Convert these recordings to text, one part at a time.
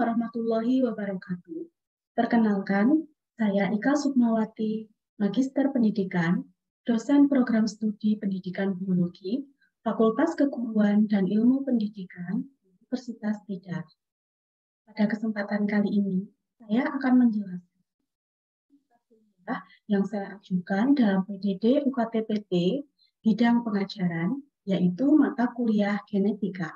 warahmatullahi wabarakatuh. Perkenalkan, saya Ika Sukmawati, Magister Pendidikan, dosen program studi Pendidikan Biologi, Fakultas Keguruan dan Ilmu Pendidikan, Universitas Tidar. Pada kesempatan kali ini, saya akan menjelaskan yang saya ajukan dalam PDD UKT-PT bidang pengajaran, yaitu mata kuliah genetika.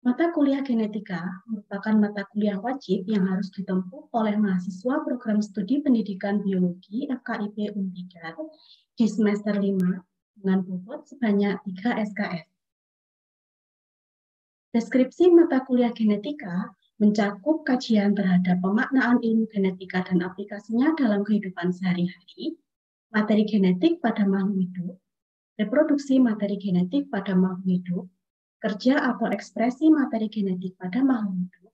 Mata kuliah genetika merupakan mata kuliah wajib yang harus ditempuh oleh mahasiswa program studi pendidikan biologi FKIP Untidar di semester 5 dengan bobot sebanyak 3 SKS. Deskripsi mata kuliah genetika mencakup kajian terhadap pemaknaan ilmu genetika dan aplikasinya dalam kehidupan sehari-hari, materi genetik pada makhluk hidup, reproduksi materi genetik pada makhluk hidup, kerja atau ekspresi materi genetik pada makhluk hidup,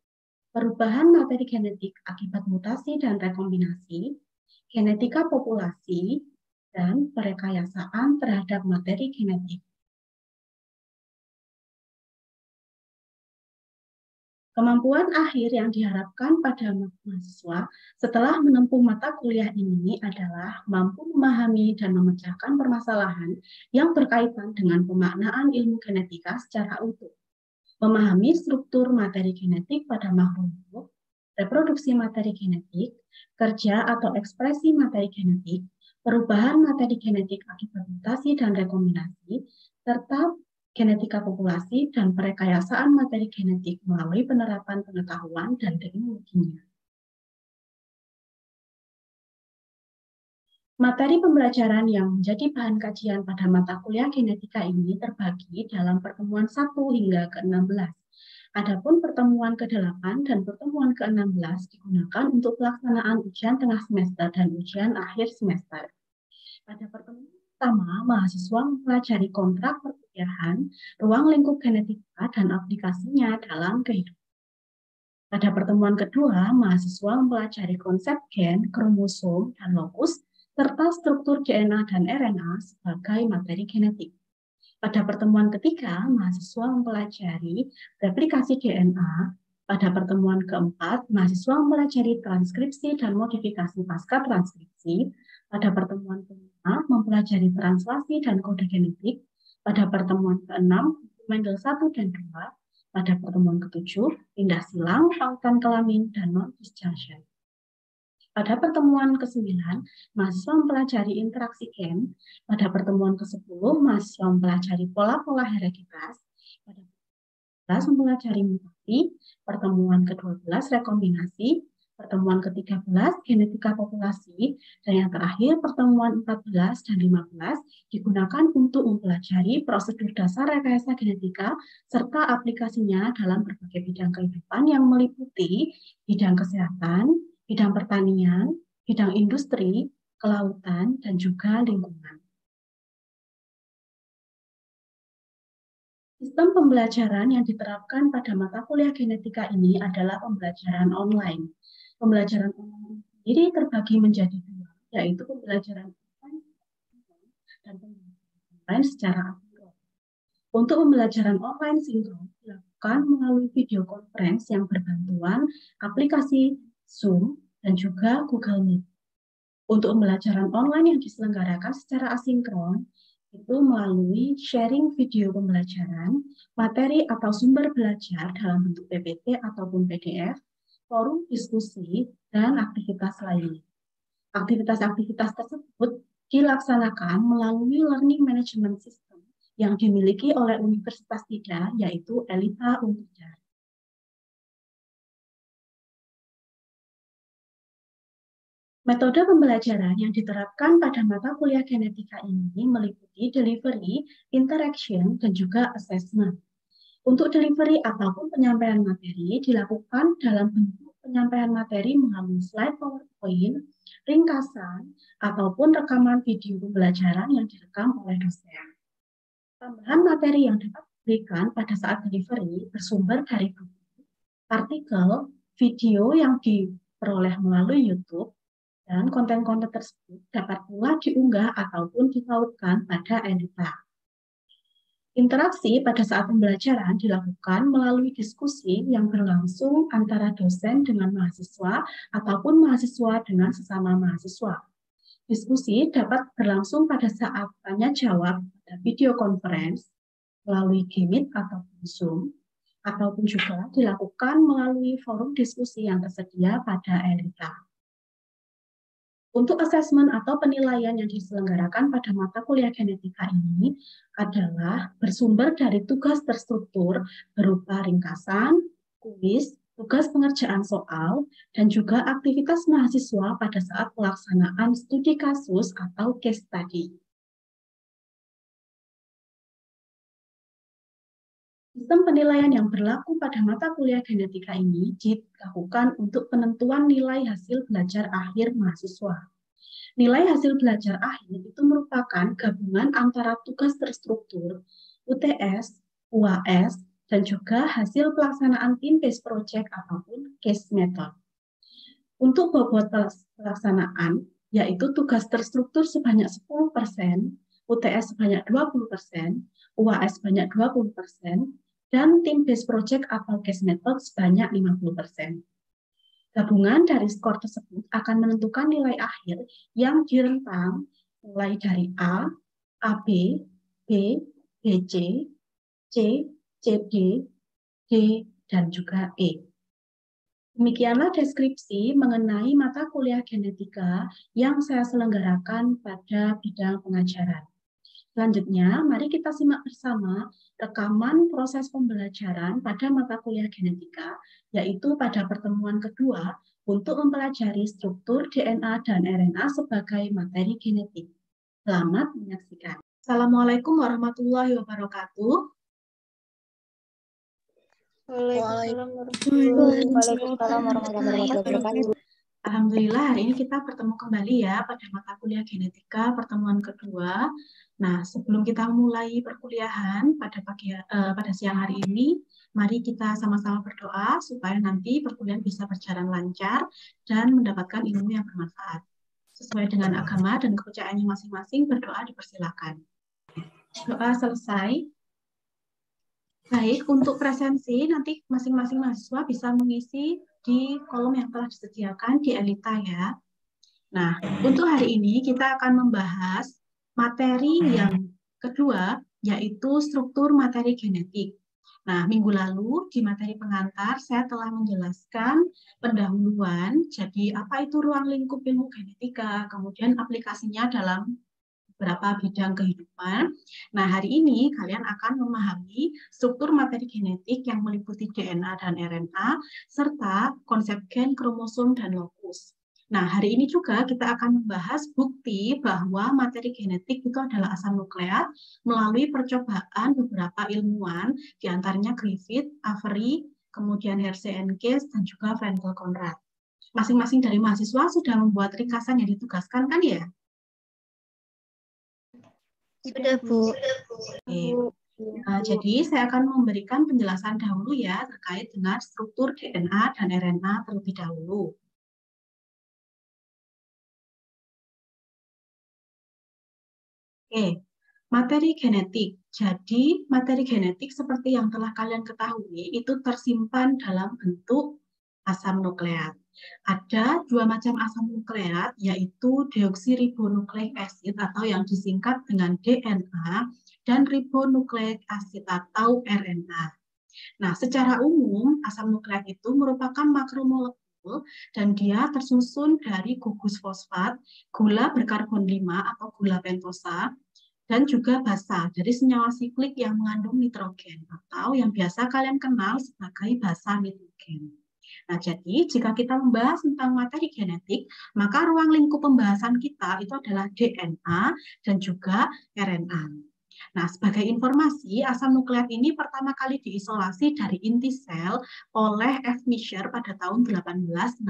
perubahan materi genetik akibat mutasi dan rekombinasi, genetika populasi, dan perekayasaan terhadap materi genetik. Kemampuan akhir yang diharapkan pada mahasiswa setelah menempuh mata kuliah ini adalah mampu memahami dan memecahkan permasalahan yang berkaitan dengan pemaknaan ilmu genetika secara utuh, memahami struktur materi genetik pada makhluk hidup, reproduksi materi genetik, kerja atau ekspresi materi genetik, perubahan materi genetik akibat mutasi dan rekombinasi, serta genetika populasi dan perekayasaan materi genetik melalui penerapan pengetahuan dan teknologinya. Materi pembelajaran yang menjadi bahan kajian pada mata kuliah genetika ini terbagi dalam pertemuan 1 hingga ke-16. Adapun pertemuan ke-8 dan pertemuan ke-16 digunakan untuk pelaksanaan ujian tengah semester dan ujian akhir semester. Pada pertemuan pertama, mahasiswa mempelajari kontrak perkuliahan, ruang lingkup genetika, dan aplikasinya dalam kehidupan. Pada pertemuan kedua, mahasiswa mempelajari konsep gen, kromosom, dan lokus, serta struktur DNA dan RNA sebagai materi genetik. Pada pertemuan ketiga, mahasiswa mempelajari replikasi DNA. Pada pertemuan keempat, mahasiswa mempelajari transkripsi dan modifikasi pasca transkripsi. Pada pertemuan kelima, mempelajari translasi dan kode genetik. Pada pertemuan keenam, Mendel 1 dan 2. Pada pertemuan ketujuh, pindah silang, pautan kelamin, dan non-disjunction. Pada pertemuan ke-9, mahasiswa mempelajari interaksi gen. Pada pertemuan ke-10, mahasiswa mempelajari pola-pola hereditaritas. Pada pertemuan ke-11, mempelajari mutasi. Pertemuan ke-12, rekombinasi. Pertemuan ke-13, genetika populasi. Dan yang terakhir, pertemuan 14 dan 15 digunakan untuk mempelajari prosedur dasar rekayasa genetika serta aplikasinya dalam berbagai bidang kehidupan yang meliputi bidang kesehatan, bidang pertanian, bidang industri, kelautan, dan juga lingkungan. Sistem pembelajaran yang diterapkan pada mata kuliah genetika ini adalah pembelajaran online. Pembelajaran online sendiri terbagi menjadi dua, yaitu pembelajaran online dan pembelajaran online secara asinkron. Untuk pembelajaran online sinkron dilakukan melalui video conference yang berbantuan aplikasi Zoom dan juga Google Meet. Untuk pembelajaran online yang diselenggarakan secara asinkron, itu melalui sharing video pembelajaran, materi atau sumber belajar dalam bentuk PPT ataupun PDF, forum diskusi, dan aktivitas lainnya. Aktivitas-aktivitas tersebut dilaksanakan melalui Learning Management System yang dimiliki oleh Universitas Tidar, yaitu ELITA Untidar. Metode pembelajaran yang diterapkan pada mata kuliah genetika ini meliputi delivery, interaction, dan juga assessment. Untuk delivery ataupun penyampaian materi dilakukan dalam bentuk penyampaian materi melalui slide PowerPoint, ringkasan, ataupun rekaman video pembelajaran yang direkam oleh dosen. Tambahan materi yang dapat diberikan pada saat delivery bersumber dari buku, artikel, video yang diperoleh melalui YouTube, dan konten-konten tersebut dapat pula diunggah ataupun dipautkan pada ELITA. Interaksi pada saat pembelajaran dilakukan melalui diskusi yang berlangsung antara dosen dengan mahasiswa ataupun mahasiswa dengan sesama mahasiswa. Diskusi dapat berlangsung pada saat tanya jawab pada video conference melalui Meet ataupun Zoom, ataupun juga dilakukan melalui forum diskusi yang tersedia pada ELITA. Untuk asesmen atau penilaian yang diselenggarakan pada mata kuliah genetika ini adalah bersumber dari tugas terstruktur berupa ringkasan, kuis, tugas pengerjaan soal, dan juga aktivitas mahasiswa pada saat pelaksanaan studi kasus atau case study. Sistem penilaian yang berlaku pada mata kuliah genetika ini dilakukan untuk penentuan nilai hasil belajar akhir mahasiswa. Nilai hasil belajar akhir itu merupakan gabungan antara tugas terstruktur, UTS, UAS, dan juga hasil pelaksanaan team-based project ataupun case method. Untuk bobot pelaksanaan, yaitu tugas terstruktur sebanyak 10%, UTS sebanyak 20%, UAS sebanyak 20%, dan team-based project atau case method sebanyak 50%. Gabungan dari skor tersebut akan menentukan nilai akhir yang direntang mulai dari A, AB, B, BC, C, CD, D, dan juga E. Demikianlah deskripsi mengenai mata kuliah genetika yang saya selenggarakan pada bidang pengajaran. Selanjutnya, mari kita simak bersama rekaman proses pembelajaran pada mata kuliah genetika, yaitu pada pertemuan kedua untuk mempelajari struktur DNA dan RNA sebagai materi genetik. Selamat menyaksikan. Assalamualaikum warahmatullahi wabarakatuh. Waalaikumsalam warahmatullahi wabarakatuh. Alhamdulillah, hari ini kita bertemu kembali ya pada mata kuliah genetika pertemuan kedua. Nah, sebelum kita mulai perkuliahan pada siang hari ini, mari kita sama-sama berdoa supaya nanti perkuliahan bisa berjalan lancar dan mendapatkan ilmu yang bermanfaat. Sesuai dengan agama dan kepercayaannya masing-masing, berdoa dipersilakan. Doa selesai. Baik, untuk presensi nanti masing-masing mahasiswa bisa mengisi di kolom yang telah disediakan di ELITA ya. Nah, untuk hari ini kita akan membahas materi yang kedua, yaitu struktur materi genetik. Nah, minggu lalu di materi pengantar saya telah menjelaskan pendahuluan, jadi apa itu ruang lingkup ilmu genetika, kemudian aplikasinya dalam beberapa bidang kehidupan. Nah, hari ini kalian akan memahami struktur materi genetik yang meliputi DNA dan RNA, serta konsep gen, kromosom, dan lokus. Nah, hari ini juga kita akan membahas bukti bahwa materi genetik itu adalah asam nukleat melalui percobaan beberapa ilmuwan, diantaranya Griffith, Avery, kemudian Hershey and Case, dan juga Frenkel Conrad. Masing-masing dari mahasiswa sudah membuat ringkasan yang ditugaskan kan ya? Sudah, Bu. Jadi saya akan memberikan penjelasan dahulu ya terkait dengan struktur DNA dan RNA terlebih dahulu. Oke, materi genetik. Jadi materi genetik seperti yang telah kalian ketahui itu tersimpan dalam bentuk asam nukleat. Ada dua macam asam nukleat, yaitu deoksiribonukleik acid atau yang disingkat dengan DNA dan ribonukleik acid atau RNA. Nah, secara umum asam nukleat itu merupakan makromolekul dan dia tersusun dari gugus fosfat, gula berkarbon 5 atau gula pentosa, dan juga basa dari senyawa siklik yang mengandung nitrogen atau yang biasa kalian kenal sebagai basa nitrogen. Nah, jadi jika kita membahas tentang materi genetik, maka ruang lingkup pembahasan kita itu adalah DNA dan juga RNA. Nah, sebagai informasi, asam nukleat ini pertama kali diisolasi dari inti sel oleh F. Mischer pada tahun 1869.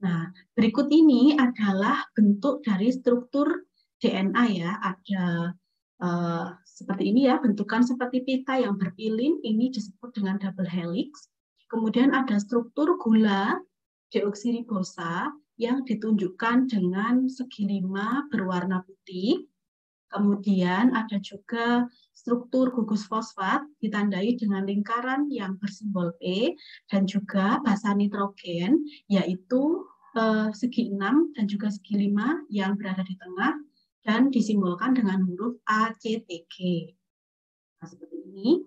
Nah, berikut ini adalah bentuk dari struktur DNA ya. Ada seperti ini ya, bentukan seperti pita yang berpilin, ini disebut dengan double helix. Kemudian ada struktur gula deoksiribosa yang ditunjukkan dengan segi 5 berwarna putih. Kemudian ada juga struktur gugus fosfat ditandai dengan lingkaran yang bersimbol P dan juga basa nitrogen yaitu segi 6 dan juga segi 5 yang berada di tengah dan disimbolkan dengan huruf ACTG. Nah, seperti ini.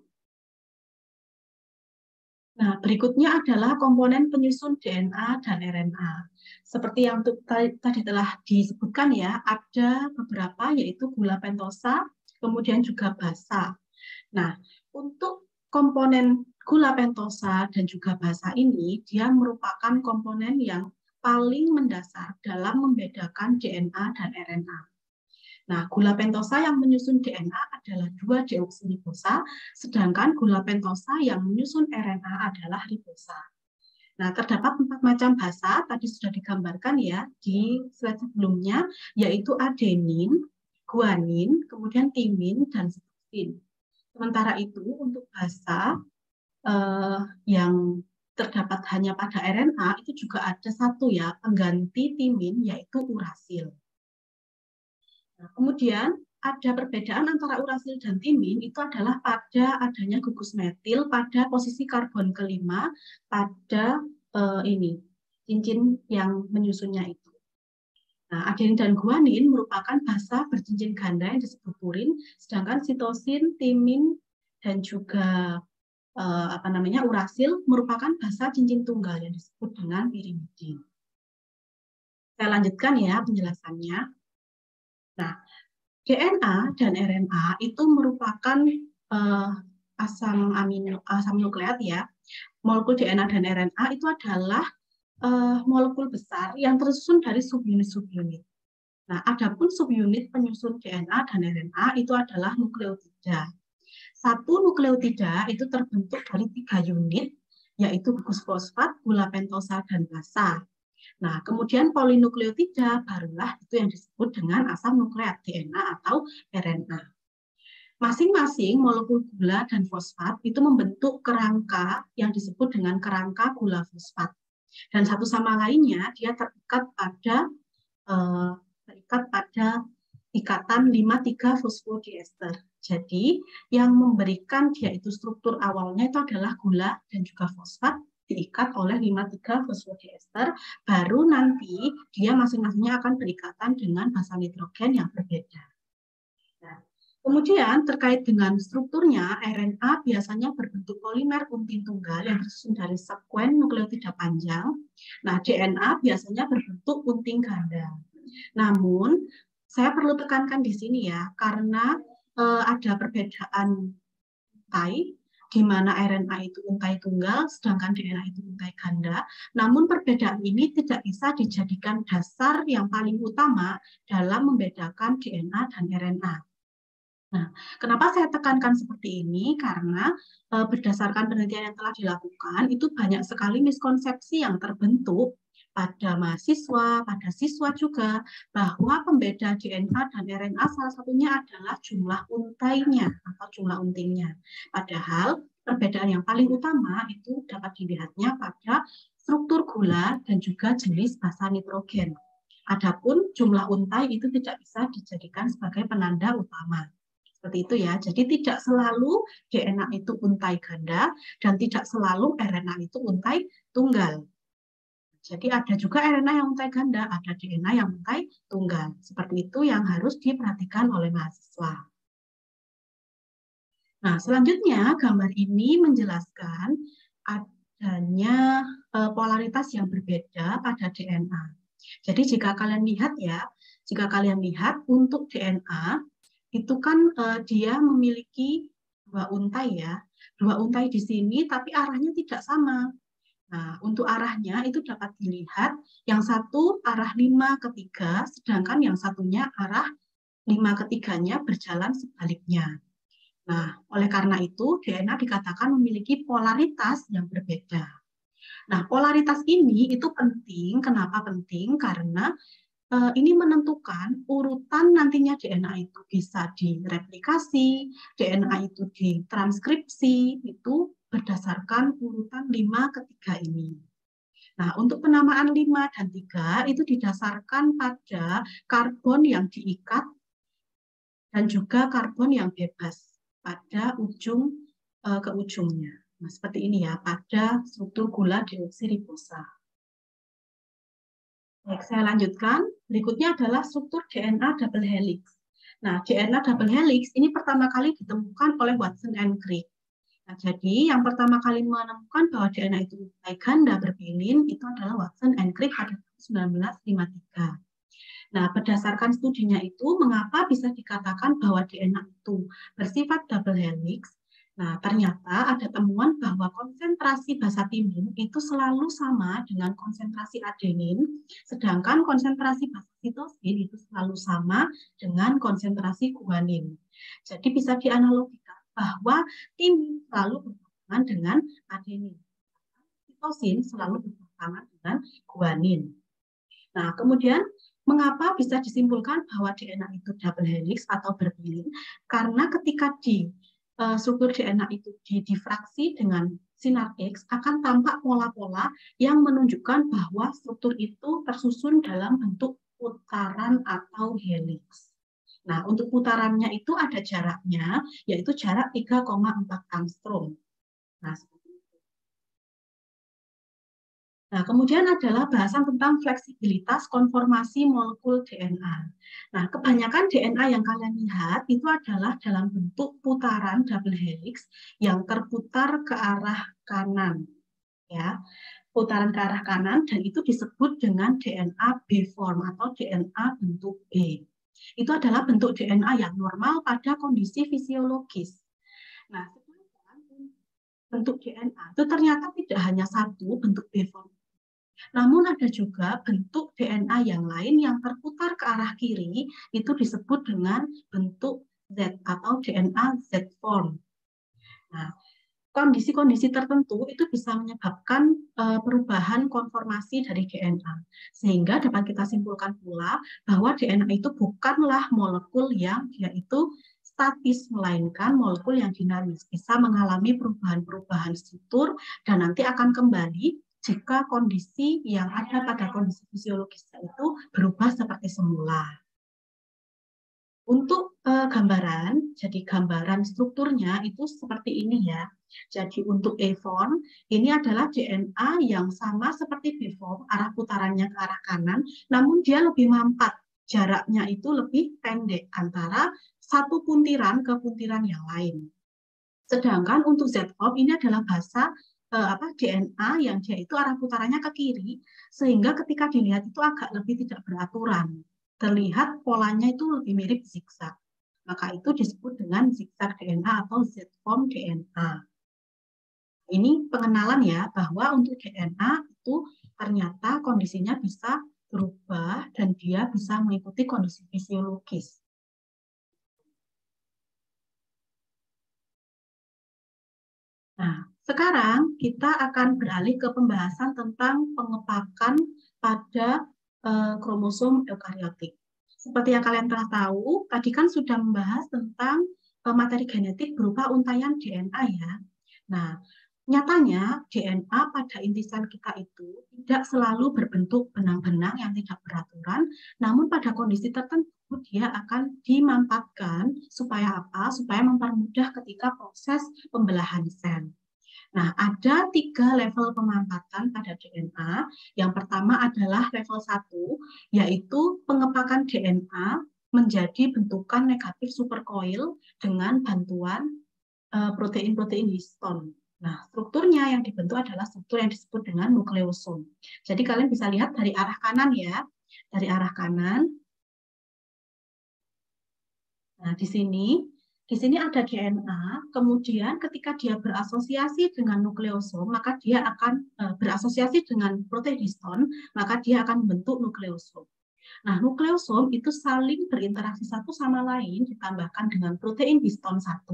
Nah, berikutnya adalah komponen penyusun DNA dan RNA. Seperti yang tadi telah disebutkan ya, ada beberapa yaitu gula pentosa, kemudian juga basa. Nah, untuk komponen gula pentosa dan juga basa ini, dia merupakan komponen yang paling mendasar dalam membedakan DNA dan RNA. Nah, gula pentosa yang menyusun DNA adalah 2-deoksiribosa, sedangkan gula pentosa yang menyusun RNA adalah ribosa. Nah, terdapat 4 macam basa, tadi sudah digambarkan ya di slide sebelumnya, yaitu adenin, guanin, kemudian timin, dan sitosine. Sementara itu, untuk basa yang terdapat hanya pada RNA, itu juga ada satu ya, pengganti timin, yaitu urasil. Nah, kemudian ada perbedaan antara urasil dan timin itu adalah pada adanya gugus metil pada posisi karbon kelima pada cincin yang menyusunnya itu. Nah, adenin dan guanin merupakan basa bercincin ganda yang disebut purin, sedangkan sitosin, timin, dan juga urasil merupakan basa cincin tunggal yang disebut dengan pirimidin. Saya lanjutkan ya penjelasannya. Nah, DNA dan RNA itu merupakan asam nukleat ya. Molekul DNA dan RNA itu adalah molekul besar yang tersusun dari subunit-subunit. Nah, adapun subunit penyusun DNA dan RNA itu adalah nukleotida. Satu nukleotida itu terbentuk dari 3 unit, yaitu gugus fosfat, gula pentosa, dan basa. Nah, kemudian polinukleotida barulah itu yang disebut dengan asam nukleat DNA atau RNA. Masing-masing molekul gula dan fosfat itu membentuk kerangka yang disebut dengan kerangka gula fosfat. Dan satu sama lainnya dia terikat pada ikatan 5,3 fosfodiester. Jadi yang memberikan dia itu struktur awalnya itu adalah gula dan juga fosfat diikat oleh 5,3 fosfodiester, baru nanti dia masing-masingnya akan berikatan dengan basa nitrogen yang berbeda. Nah, kemudian terkait dengan strukturnya, RNA biasanya berbentuk polimer untin tunggal yang tersusun dari sekuen nukleotida panjang. Nah, DNA biasanya berbentuk unting ganda. Namun, saya perlu tekankan di sini ya, karena ada perbedaan untai, di mana RNA itu untai tunggal, sedangkan DNA itu untai ganda. Namun perbedaan ini tidak bisa dijadikan dasar yang paling utama dalam membedakan DNA dan RNA. Nah, kenapa saya tekankan seperti ini? Karena berdasarkan penelitian yang telah dilakukan, itu banyak sekali miskonsepsi yang terbentuk pada mahasiswa, pada siswa juga, bahwa pembeda DNA dan RNA salah satunya adalah jumlah untainya atau jumlah untingnya. Padahal perbedaan yang paling utama itu dapat dilihatnya pada struktur gula dan juga jenis basa nitrogen. Adapun jumlah untai itu tidak bisa dijadikan sebagai penanda utama. Seperti itu ya. Jadi tidak selalu DNA itu untai ganda dan tidak selalu RNA itu untai tunggal. Jadi ada juga RNA yang untai ganda, ada DNA yang untai tunggal. Seperti itu yang harus diperhatikan oleh mahasiswa. Nah, selanjutnya gambar ini menjelaskan adanya polaritas yang berbeda pada DNA. Jadi jika kalian lihat ya, untuk DNA itu kan dia memiliki 2 untai ya. 2 untai di sini tapi arahnya tidak sama. Nah, untuk arahnya itu dapat dilihat yang satu arah 5 ke 3, sedangkan yang satunya arah 5 ke 3-nya berjalan sebaliknya. Nah, oleh karena itu DNA dikatakan memiliki polaritas yang berbeda. Nah, polaritas ini itu penting. Kenapa penting? Karena ini menentukan urutan nantinya DNA itu bisa direplikasi, DNA itu ditranskripsi, itu berdasarkan urutan 5 ke 3 ini. Nah, untuk penamaan 5 dan 3 itu didasarkan pada karbon yang diikat dan juga karbon yang bebas pada ujung ke ujungnya. Nah, seperti ini ya, pada struktur gula deoksiribosa. Baik, saya lanjutkan. Berikutnya adalah struktur DNA double helix. Nah, DNA double helix ini pertama kali ditemukan oleh Watson and Crick. Nah, jadi yang pertama kali menemukan bahwa DNA itu ganda berpilin itu adalah Watson and Crick pada tahun 1953. Nah, berdasarkan studinya itu, mengapa bisa dikatakan bahwa DNA itu bersifat double helix? Nah, ternyata ada temuan bahwa konsentrasi basa timin itu selalu sama dengan konsentrasi adenin, sedangkan konsentrasi basa sitosin itu selalu sama dengan konsentrasi guanin. Jadi bisa dianalogikan bahwa timin selalu berpasangan dengan adenin, sitosin selalu berpasangan dengan guanin. Nah, kemudian mengapa bisa disimpulkan bahwa DNA itu double helix atau berpilin? Karena ketika di struktur DNA itu didifraksi dengan sinar X akan tampak pola-pola yang menunjukkan bahwa struktur itu tersusun dalam bentuk putaran atau helix. Nah, untuk putarannya itu ada jaraknya, yaitu jarak 3,4 angstrom. Nah, Nah, kemudian adalah bahasan tentang fleksibilitas konformasi molekul DNA. Nah, kebanyakan DNA yang kalian lihat itu adalah dalam bentuk putaran double helix yang terputar ke arah kanan. Ya, putaran ke arah kanan dan itu disebut dengan DNA B-form atau DNA bentuk B. Itu adalah bentuk DNA yang normal pada kondisi fisiologis. Nah, bentuk DNA itu ternyata tidak hanya satu bentuk B-form. Namun ada juga bentuk DNA yang lain yang terputar ke arah kiri, itu disebut dengan bentuk Z atau DNA Z-form. Nah, kondisi-kondisi tertentu itu bisa menyebabkan perubahan konformasi dari DNA. Sehingga dapat kita simpulkan pula bahwa DNA itu bukanlah molekul yang dia itu statis, melainkan molekul yang dinamis, bisa mengalami perubahan-perubahan struktur dan nanti akan kembali jika kondisi yang ada pada kondisi fisiologisnya itu berubah seperti semula. Untuk gambaran, jadi gambaran strukturnya itu seperti ini ya. Jadi untuk A-form, ini adalah DNA yang sama seperti B-form, arah putarannya ke arah kanan, namun dia lebih mampat. Jaraknya itu lebih pendek antara satu puntiran ke puntiran yang lain. Sedangkan untuk Z-form ini adalah DNA yang dia itu arah putarannya ke kiri, sehingga ketika dilihat itu agak lebih tidak beraturan. Terlihat polanya itu lebih mirip zigzag. Maka itu disebut dengan zigzag DNA atau Z-form DNA. Ini pengenalan ya, bahwa untuk DNA itu ternyata kondisinya bisa berubah dan dia bisa mengikuti kondisi fisiologis. Nah, sekarang kita akan beralih ke pembahasan tentang pengepakan pada kromosom eukariotik. Seperti yang kalian telah tahu, tadi kan sudah membahas tentang materi genetik berupa untaian DNA ya. Nah, nyatanya DNA pada inti sel kita itu tidak selalu berbentuk benang-benang yang tidak beraturan, namun pada kondisi tertentu dia akan dimampatkan supaya apa? Supaya mempermudah ketika proses pembelahan sel. Nah, ada 3 level pemampatan pada DNA. Yang pertama adalah level 1, yaitu pengepakan DNA menjadi bentukan negatif supercoil dengan bantuan protein-protein histon. Nah, strukturnya yang dibentuk adalah struktur yang disebut dengan nukleosom. Jadi kalian bisa lihat dari arah kanan ya, dari arah kanan. Nah, di sini ada DNA, kemudian ketika dia berasosiasi dengan nukleosom, maka dia akan berasosiasi dengan protein histon, maka dia akan membentuk nukleosom. Nah, nukleosom itu saling berinteraksi satu sama lain, ditambahkan dengan protein histon 1,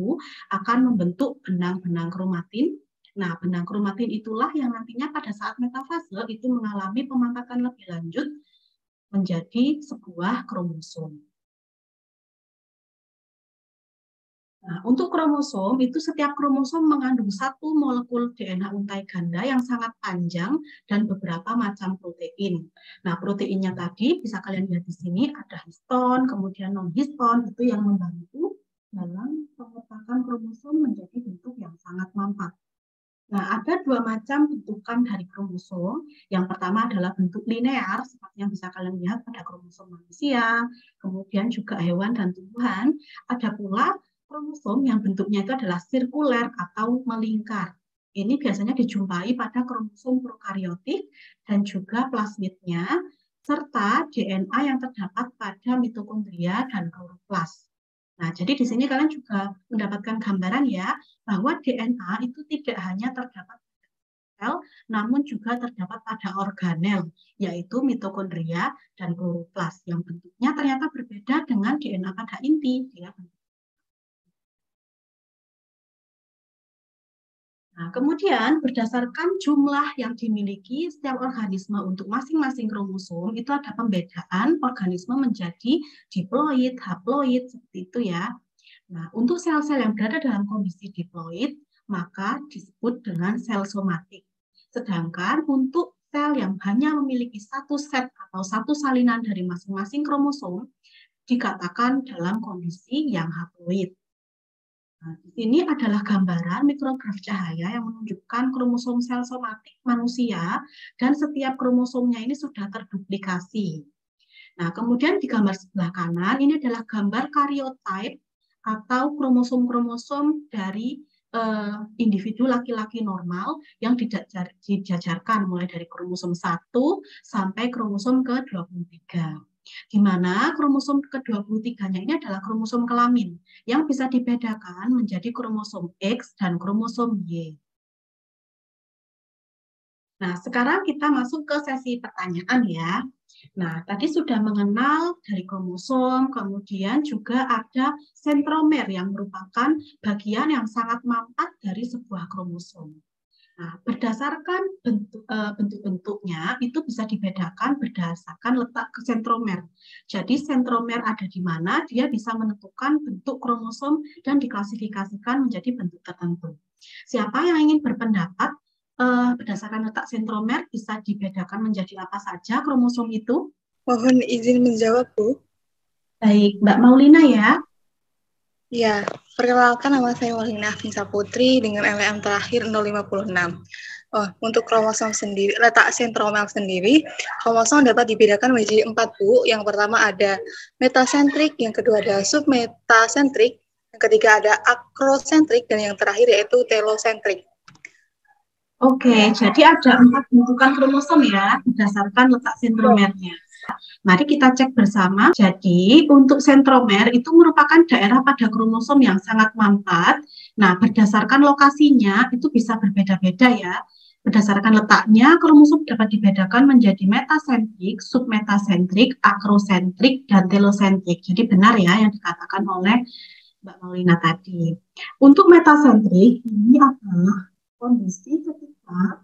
akan membentuk benang-benang kromatin. Nah, benang kromatin itulah yang nantinya pada saat metafase itu mengalami pemampatan lebih lanjut menjadi sebuah kromosom. Nah, untuk kromosom, itu setiap kromosom mengandung satu molekul DNA untai ganda yang sangat panjang dan beberapa macam protein. Nah, proteinnya tadi bisa kalian lihat di sini, ada histon, kemudian non-histon, itu yang membantu dalam pemetakan kromosom menjadi bentuk yang sangat mampat. Nah, ada dua macam bentukan dari kromosom. Yang pertama adalah bentuk linear, seperti yang bisa kalian lihat pada kromosom manusia, kemudian juga hewan dan tumbuhan. Ada pula kromosom yang bentuknya itu adalah sirkuler atau melingkar. Ini biasanya dijumpai pada kromosom prokariotik dan juga plasmidnya, serta DNA yang terdapat pada mitokondria dan kloroplas. Nah, jadi di sini kalian juga mendapatkan gambaran ya, bahwa DNA itu tidak hanya terdapat pada sel, namun juga terdapat pada organel, yaitu mitokondria dan kloroplas, yang bentuknya ternyata berbeda dengan DNA pada inti. Nah, kemudian berdasarkan jumlah yang dimiliki setiap organisme untuk masing-masing kromosom, itu ada pembedaan organisme menjadi diploid, haploid, seperti itu ya. Nah, untuk sel-sel yang berada dalam kondisi diploid, maka disebut dengan sel somatik. Sedangkan untuk sel yang hanya memiliki satu set atau satu salinan dari masing-masing kromosom, dikatakan dalam kondisi yang haploid. Nah, di sini adalah gambaran mikrograf cahaya yang menunjukkan kromosom sel somatik manusia dan setiap kromosomnya ini sudah terduplikasi. Nah, kemudian di gambar sebelah kanan ini adalah gambar karyotype atau kromosom-kromosom dari individu laki-laki normal yang dijajarkan mulai dari kromosom 1 sampai kromosom ke-23. Di mana kromosom ke-23-nya ini adalah kromosom kelamin yang bisa dibedakan menjadi kromosom X dan kromosom Y. Nah, sekarang kita masuk ke sesi pertanyaan ya. Nah, tadi sudah mengenal dari kromosom, kemudian juga ada sentromer yang merupakan bagian yang sangat mampat dari sebuah kromosom. Nah, berdasarkan bentuk-bentuknya itu bisa dibedakan berdasarkan letak ke sentromer. Jadi sentromer ada di mana, dia bisa menentukan bentuk kromosom dan diklasifikasikan menjadi bentuk tertentu. Siapa yang ingin berpendapat berdasarkan letak sentromer bisa dibedakan menjadi apa saja kromosom itu? Mohon izin menjawab, Bu. Baik, Mbak Maulina ya. Ya, perkenalkan nama saya Maulina Finsa Putri dengan LM terakhir 056. Untuk kromosom sendiri, letak sentromer sendiri, kromosom dapat dibedakan menjadi 4, Bu. Yang pertama ada metasentrik, yang kedua ada submetasentrik, yang ketiga ada akrosentrik, dan yang terakhir yaitu telosentrik. Oke, jadi ada 4 bentukan kromosom ya, berdasarkan letak sentromernya. Mari kita cek bersama. Jadi, untuk sentromer itu merupakan daerah pada kromosom yang sangat mampat. Nah, berdasarkan lokasinya itu bisa berbeda-beda ya. Berdasarkan letaknya, kromosom dapat dibedakan menjadi metasentrik, submetasentrik, akrosentrik, dan telosentrik. Jadi benar ya yang dikatakan oleh Mbak Maulina tadi. Untuk metasentrik, ini adalah kondisi ketika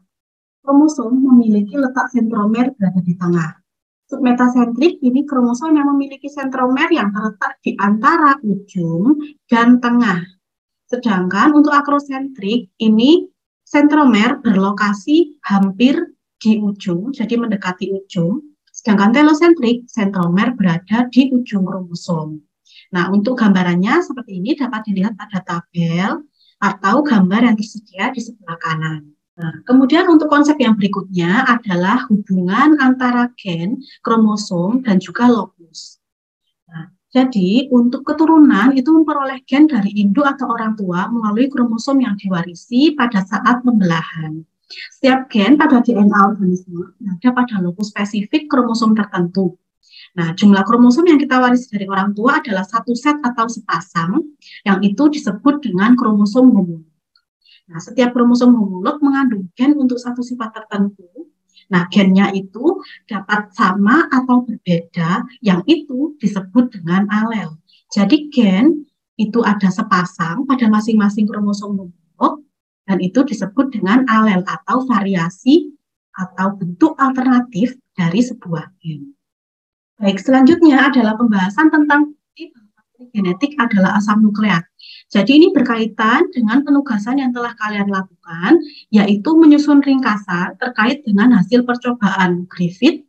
kromosom memiliki letak sentromer berada di tengah. Submetasentrik ini kromosom yang memiliki sentromer yang terletak di antara ujung dan tengah. Sedangkan untuk akrosentrik ini sentromer berlokasi hampir di ujung, jadi mendekati ujung. Sedangkan telosentrik, sentromer berada di ujung kromosom. Nah, untuk gambarannya seperti ini dapat dilihat pada tabel atau gambar yang tersedia di sebelah kanan. Nah, kemudian untuk konsep yang berikutnya adalah hubungan antara gen, kromosom, dan juga locus. Nah, jadi untuk keturunan itu memperoleh gen dari induk atau orang tua melalui kromosom yang diwarisi pada saat pembelahan. Setiap gen pada DNA organisme berada pada lokus spesifik kromosom tertentu. Nah, jumlah kromosom yang kita warisi dari orang tua adalah satu set atau sepasang, yang itu disebut dengan kromosom homolog. Nah, setiap kromosom homolog mengandung gen untuk satu sifat tertentu. Nah, gennya itu dapat sama atau berbeda, yang itu disebut dengan alel. Jadi gen itu ada sepasang pada masing-masing kromosom homolog, dan itu disebut dengan alel atau variasi atau bentuk alternatif dari sebuah gen. Baik, selanjutnya adalah pembahasan tentang genetik adalah asam nukleat. Jadi ini berkaitan dengan penugasan yang telah kalian lakukan, yaitu menyusun ringkasan terkait dengan hasil percobaan Griffith,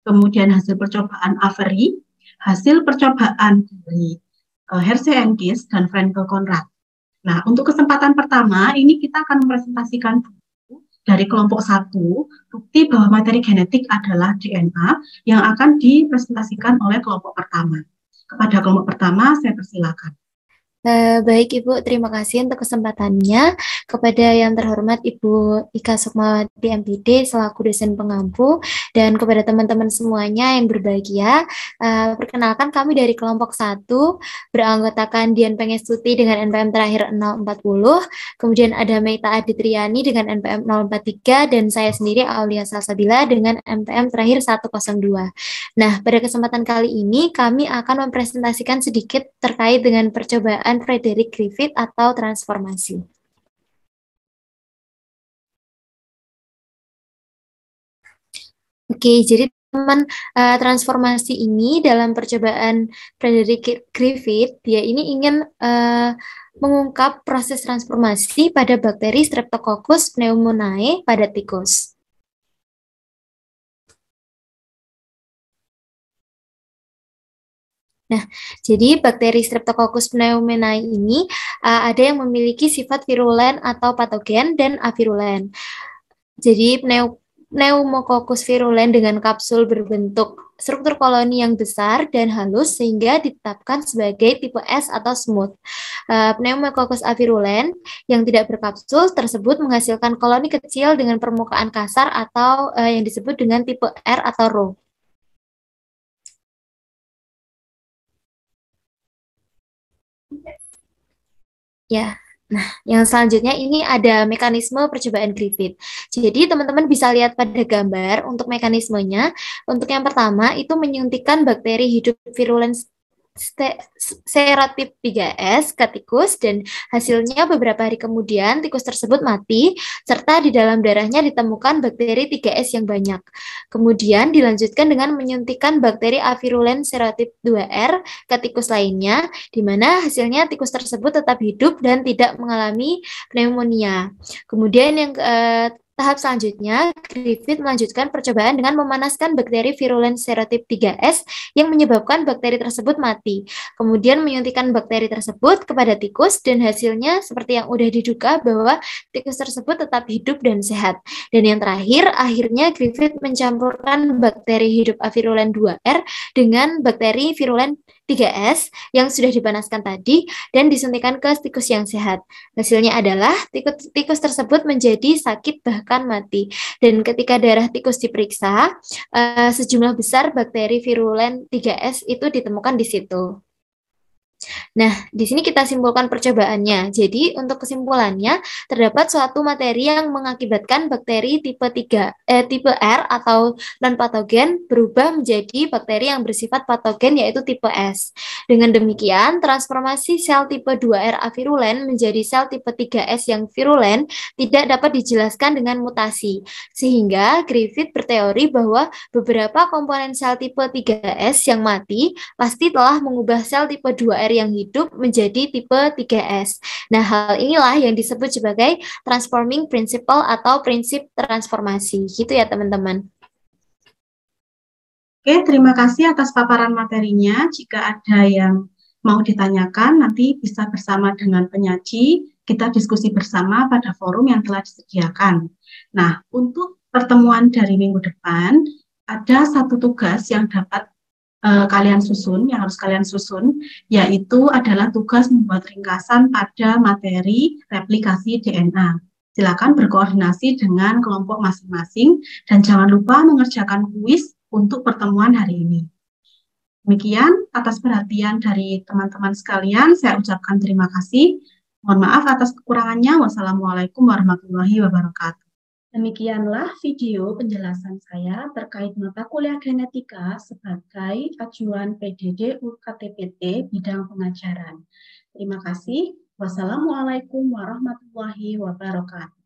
kemudian hasil percobaan Avery, hasil percobaan dari Hershey and Kiss, dan Frankel Conrad. Nah, untuk kesempatan pertama, ini kita akan mempresentasikan dari kelompok 1, bukti bahwa materi genetik adalah DNA yang akan dipresentasikan oleh kelompok pertama. Kepada kelompok pertama, saya persilakan. Baik Ibu, terima kasih untuk kesempatannya. Kepada yang terhormat Ibu Ika Sukmawati MPD selaku dosen pengampu, dan kepada teman-teman semuanya yang berbahagia, perkenalkan kami dari kelompok 1 beranggotakan Dian Pengestuti dengan NPM terakhir 040, kemudian ada Meita Aditriani dengan NPM 043, dan saya sendiri Aulia Salsabila dengan NPM terakhir 102. Nah, pada kesempatan kali ini kami akan mempresentasikan sedikit terkait dengan percobaan Frederick Griffith atau transformasi. Oke, jadi teman, transformasi ini dalam percobaan Frederick Griffith, dia ini ingin mengungkap proses transformasi pada bakteri Streptococcus pneumoniae pada tikus. Nah, jadi bakteri Streptococcus pneumoniae ini ada yang memiliki sifat virulen atau patogen dan avirulen. Jadi Pneumococcus virulen dengan kapsul berbentuk struktur koloni yang besar dan halus sehingga ditetapkan sebagai tipe S atau smooth. Pneumococcus avirulen yang tidak berkapsul tersebut menghasilkan koloni kecil dengan permukaan kasar atau yang disebut dengan tipe R atau row. Ya, nah yang selanjutnya ini ada mekanisme percobaan Griffith. Jadi teman-teman bisa lihat pada gambar untuk mekanismenya. Untuk yang pertama itu menyuntikkan bakteri hidup virulen serotip 3S ke tikus, dan hasilnya beberapa hari kemudian tikus tersebut mati serta di dalam darahnya ditemukan bakteri 3S yang banyak. Kemudian dilanjutkan dengan menyuntikkan bakteri avirulen serotip 2R ke tikus lainnya, di mana hasilnya tikus tersebut tetap hidup dan tidak mengalami pneumonia. Kemudian yang tahap selanjutnya, Griffith melanjutkan percobaan dengan memanaskan bakteri virulen serotip 3S yang menyebabkan bakteri tersebut mati. Kemudian menyuntikkan bakteri tersebut kepada tikus dan hasilnya seperti yang sudah diduga bahwa tikus tersebut tetap hidup dan sehat. Dan yang terakhir, akhirnya Griffith mencampurkan bakteri hidup avirulen 2R dengan bakteri virulen 3S yang sudah dipanaskan tadi dan disuntikan ke tikus yang sehat. Hasilnya adalah tikus tersebut menjadi sakit bahkan mati. Dan ketika darah tikus diperiksa, sejumlah besar bakteri virulen 3S itu ditemukan di situ. Nah, di sini kita simpulkan percobaannya. Jadi, untuk kesimpulannya, terdapat suatu materi yang mengakibatkan bakteri tipe R atau non-patogen berubah menjadi bakteri yang bersifat patogen, yaitu tipe S. Dengan demikian, transformasi sel tipe 2R avirulen menjadi sel tipe 3S yang virulen tidak dapat dijelaskan dengan mutasi. Sehingga Griffith berteori bahwa beberapa komponen sel tipe 3S yang mati pasti telah mengubah sel tipe 2R yang hidup menjadi tipe 3S. Nah, hal inilah yang disebut sebagai transforming principle atau prinsip transformasi. Gitu ya, teman-teman. Oke, terima kasih atas paparan materinya. Jika ada yang mau ditanyakan, nanti bisa bersama dengan penyaji, kita diskusi bersama pada forum yang telah disediakan. Nah, untuk pertemuan dari minggu depan, ada satu tugas yang dapat yang harus kalian susun, yaitu adalah tugas membuat ringkasan pada materi replikasi DNA. Silakan berkoordinasi dengan kelompok masing-masing dan jangan lupa mengerjakan kuis untuk pertemuan hari ini. Demikian atas perhatian dari teman-teman sekalian, saya ucapkan terima kasih. Mohon maaf atas kekurangannya. Wassalamualaikum warahmatullahi wabarakatuh. Demikianlah video penjelasan saya terkait mata kuliah genetika sebagai ajuan PDD UKTPT bidang pengajaran. Terima kasih. Wassalamualaikum warahmatullahi wabarakatuh.